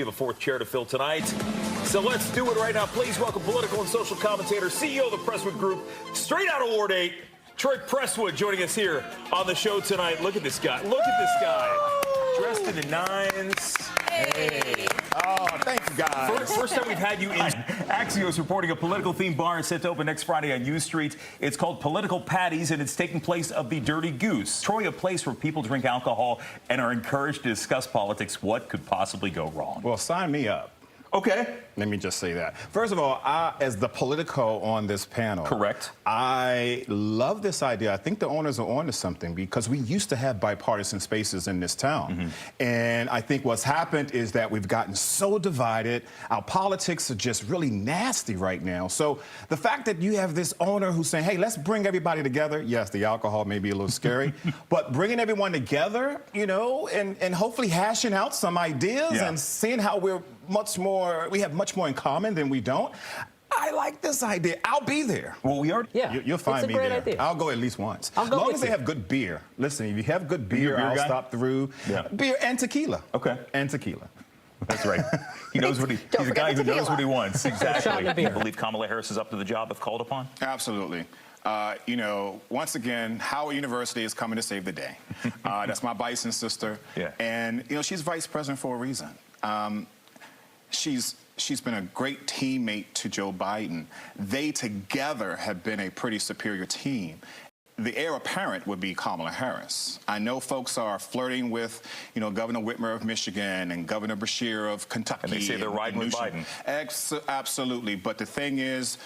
have a fourth chair to fill tonight. So let's do it right now. Please welcome political and social commentator, CEO of the Prestwood Group, straight out of Ward 8, Troy Prestwood, joining us here on the show tonight. Look at this guy. Look at this guy. Dressed in the nines. Hey. Oh, thank you, guys. First time we've had you in. Axios reporting a political-themed bar is set to open next Friday on U Street. It's called Political Patties, and it's taking place of the Dirty Goose. Troy, a place where people drink alcohol and are encouraged to discuss politics. What could possibly go wrong? Well, sign me up. Okay. Let me just say that. First of all, as the Politico on this panel, correct, I love this idea. I think the owners are onto something because we used to have bipartisan spaces in this town. And I think what's happened is that we've gotten so divided. Our politics are just really nasty right now. So the fact that you have this owner who's saying, hey, let's bring everybody together. Yes, the alcohol may be a little scary, but bringing everyone together, you know, and hopefully hashing out some ideas and seeing how we have much more in common than we don't. I like this idea. I'll be there. Well, we are. Yeah, you'll find me there. Idea. I'll go at least once. As long as they have good beer. Listen, if you have good beer, I'll stop through. Beer and tequila. Okay. And tequila. That's right. He knows what he's a guy who knows what he wants. Exactly. I believe Kamala Harris is up to the job if called upon. Absolutely. You know, once again, Howard University is coming to save the day. That's my Bison sister. Yeah. And, you know, she's vice president for a reason. She's been a great teammate to Joe Biden. They together have been a pretty superior team. The heir apparent would be Kamala Harris. I know folks are flirting with, you know, Governor Whitmer of Michigan and Governor Beshear of Kentucky. And they say they're riding with Biden. Absolutely. But the thing is,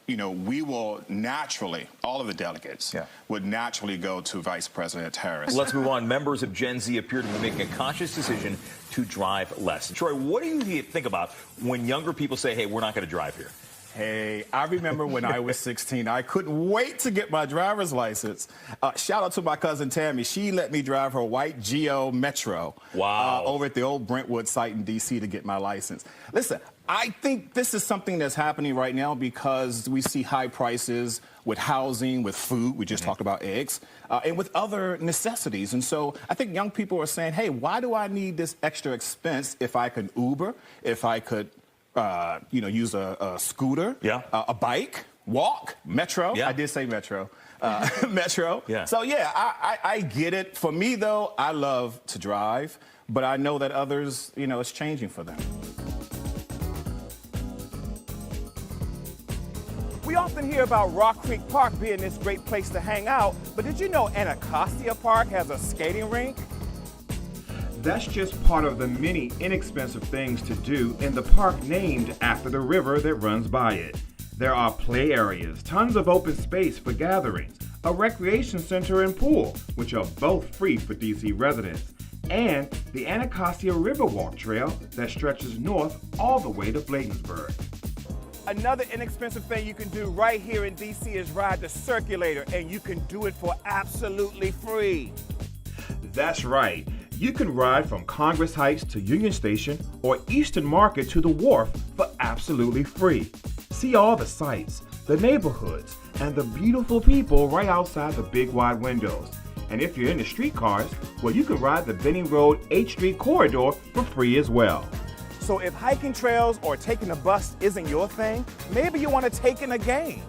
you know, we will naturally, all of the delegates would naturally go to Vice President Harris. Let's move on. Members of Gen Z appear to be making a conscious decision to drive less. Troy, what do you think about when younger people say, hey, we're not going to drive here? Hey, I remember when I was 16, I couldn't wait to get my driver's license. Shout out to my cousin Tammy. She let me drive her white Geo Metro over at the old Brentwood site in D.C. to get my license. Listen, I think this is something that's happening right now because we see high prices with housing, with food. We just talked about eggs, and with other necessities. And so I think young people are saying, hey, why do I need this extra expense if I could Uber, if I could you know, use a scooter, a bike, walk, Metro. I did say Metro. Metro. So, yeah, I get it. For me, though, I love to drive, but I know that others, you know, it's changing for them. We often hear about Rock Creek Park being this great place to hang out, but did you know Anacostia Park has a skating rink? That's just part of the many inexpensive things to do in the park named after the river that runs by it. There are play areas, tons of open space for gatherings, a recreation center and pool, which are both free for DC residents, and the Anacostia Riverwalk Trail that stretches north all the way to Bladensburg. Another inexpensive thing you can do right here in DC is ride the circulator, and you can do it for absolutely free. That's right. You can ride from Congress Heights to Union Station or Eastern Market to the Wharf for absolutely free. See all the sights, the neighborhoods, and the beautiful people right outside the big wide windows. And if you're into streetcars, well, you can ride the Benning Road 8th Street corridor for free as well. So if hiking trails or taking a bus isn't your thing, maybe you want to take in a game.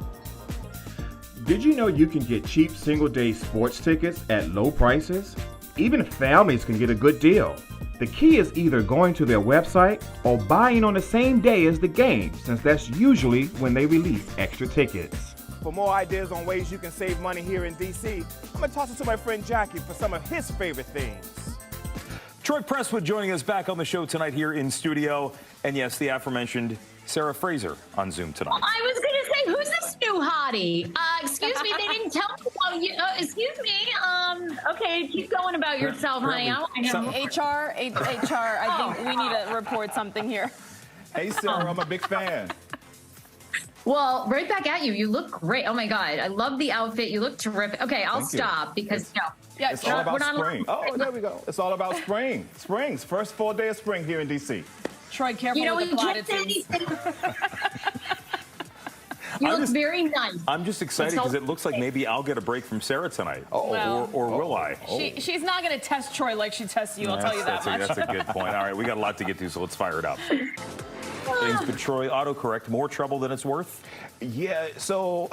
Did you know you can get cheap single-day sports tickets at low prices? Even families can get a good deal. The key is either going to their website or buying on the same day as the game, since that's usually when they release extra tickets. For more ideas on ways you can save money here in DC, I'm going to toss it to my friend Jackie for some of his favorite things. Troy Prestwood joining us back on the show tonight here in studio. And yes, the aforementioned Sarah Fraser on Zoom tonight. I was going to say, who's this new hottie? Excuse me, they didn't tell me. Excuse me. Okay, keep going about yourself, honey. HR, I think we need to report something here. Hey, Sarah, I'm a big fan. Well, right back at you. You look great. Oh, my God. I love the outfit. You look terrific. Okay, I'll stop because, it's all about spring. Oh, there we go. It's all about spring. Spring's first full day of spring here in D.C. Troy, careful with the platitudes. You look very nice. I'm just excited because it looks like maybe I'll get a break from Sarah tonight. Well, or will I? She's not going to test Troy like she tests you, I'll tell you that much. That's a good point. All right, we got a lot to get to, so let's fire it up. Things, but Troy, autocorrect, more trouble than it's worth? Yeah, so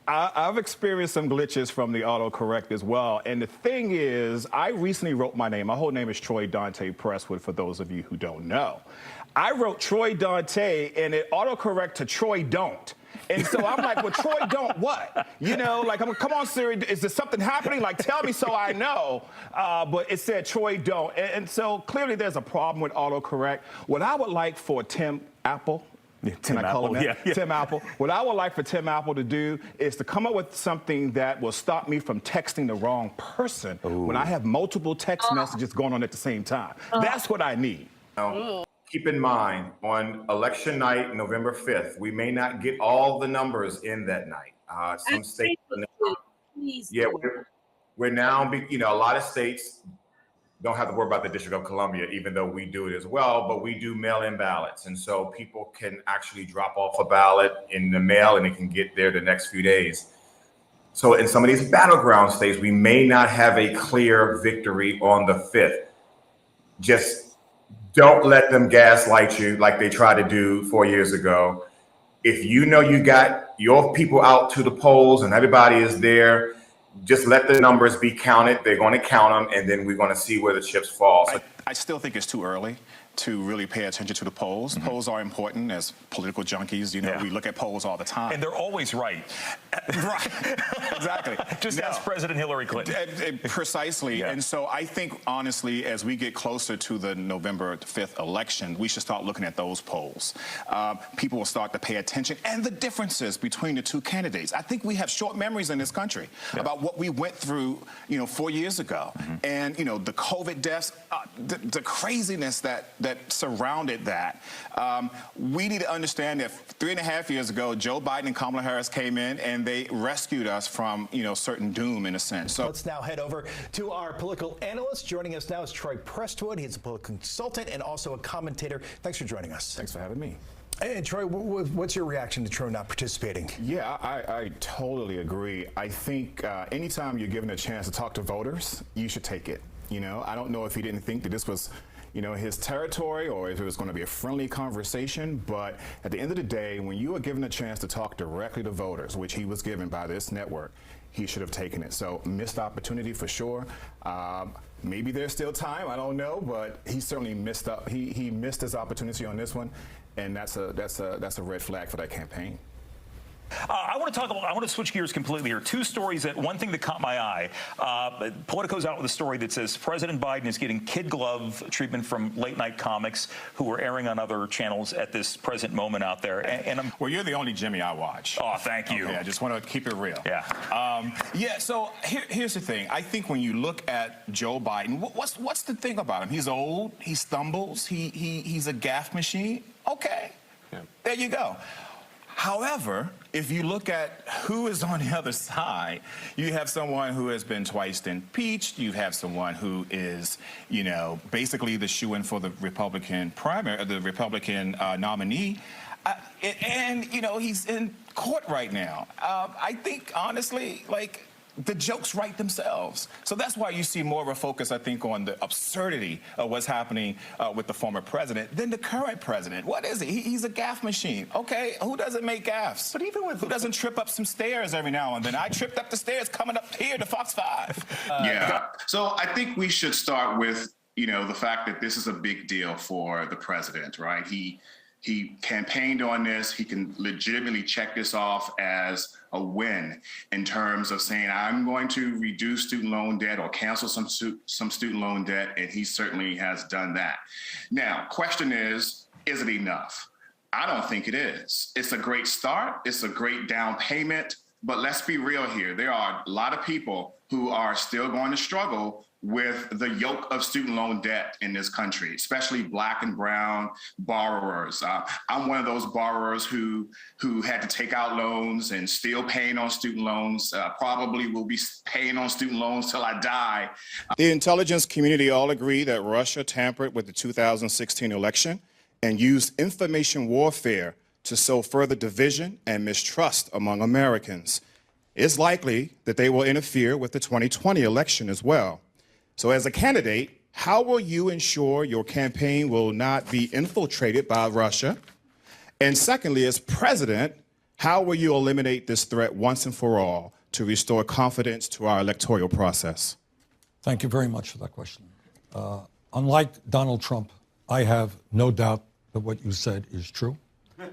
I've experienced some glitches from the autocorrect as well. And the thing is, I recently wrote my name. My whole name is Troy Donte Prestwood, for those of you who don't know. I wrote Troy Donte, and it autocorrect to Troy Don't. And so I'm like, well, Troy Don't what? You know, like, come on, Siri, is there something happening? Like, tell me so I know. But it said Troy Don't. And so clearly there's a problem with autocorrect. What I would like for Tim Apple, Tim Apple, yeah. Tim Apple. What I would like for Tim Apple to do is to come up with something that will stop me from texting the wrong person when I have multiple text messages going on at the same time. That's what I need. Keep in mind, on election night, November 5th, we may not get all the numbers in that night. Some states, we're now, a lot of states don't have to worry about the District of Columbia, even though we do it as well, but we do mail-in ballots. And so people can actually drop off a ballot in the mail and it can get there the next few days. So in some of these battleground states, we may not have a clear victory on the 5th. Just don't let them gaslight you like they tried to do 4 years ago. If you know you got your people out to the polls and everybody is there, just let the numbers be counted. They're going to count them, and then we're going to see where the chips fall. So I still think it's too early to really pay attention to the polls. Polls are important as political junkies. We look at polls all the time. And they're always right. Right. Exactly. Just ask President Hillary Clinton. Precisely. Yeah. And so I think, honestly, as we get closer to the November 5th election, we should start looking at those polls. People will start to pay attention and the differences between the two candidates. I think we have short memories in this country about what we went through, 4 years ago. And, the COVID deaths, the craziness that surrounded that. We need to understand that 3.5 years ago, Joe Biden and Kamala Harris came in and they rescued us from, certain doom in a sense. So let's now head over to our political analyst. Joining us now is Troy Prestwood. He's a political consultant and also a commentator. Thanks for joining us. Thanks for having me. And Troy, what's your reaction to Troy not participating? Yeah, I totally agree. I think anytime you're given a chance to talk to voters, you should take it. I don't know if he didn't think that this was his territory or if it was going to be a friendly conversation. But at the end of the day, when you are given a chance to talk directly to voters, which he was given by this network, he should have taken it. So missed opportunity for sure. Maybe there's still time. I don't know, but he certainly missed up. He missed his opportunity on this one, and that's a red flag for that campaign. I want to switch gears completely here. Two stories. One thing that caught my eye. Politico's out with a story that says President Biden is getting kid glove treatment from late night comics who are airing on other channels at this present moment out there. Well, you're the only Jimmy I watch. Oh, thank you. Okay, I just want to keep it real. Yeah. So here's the thing. I think when you look at Joe Biden, what's the thing about him? He's old. He stumbles. He's a gaffe machine. Okay. Yeah. There you go. However, if you look at who is on the other side, you have someone who has been twice impeached. You have someone who is, basically the shoo-in for the Republican primary, the Republican nominee. And he's in court right now. I think, honestly, the jokes write themselves. So that's why you see more of a focus, I think, on the absurdity of what's happening with the former president than the current president. What is he? He's a gaffe machine. Okay, who doesn't make gaffes? But even with who doesn't trip up some stairs every now and then? I tripped up the stairs coming up here to Fox 5. So I think we should start with, the fact that this is a big deal for the president, right? He campaigned on this. He can legitimately check this off as a win in terms of saying, I'm going to reduce student loan debt or cancel some student loan debt, and he certainly has done that. Now, question is it enough? I don't think it is. It's a great start. It's a great down payment. But let's be real here. There are a lot of people who are still going to struggle with the yoke of student loan debt in this country, especially Black and brown borrowers. I'm one of those borrowers who had to take out loans and still paying on student loans, probably will be paying on student loans till I die. The intelligence community all agree that Russia tampered with the 2016 election and used information warfare to sow further division and mistrust among Americans. It's likely that they will interfere with the 2020 election as well. So as a candidate, how will you ensure your campaign will not be infiltrated by Russia? And secondly, as president, how will you eliminate this threat once and for all to restore confidence to our electoral process? Thank you very much for that question. Unlike Donald Trump, I have no doubt that what you said is true.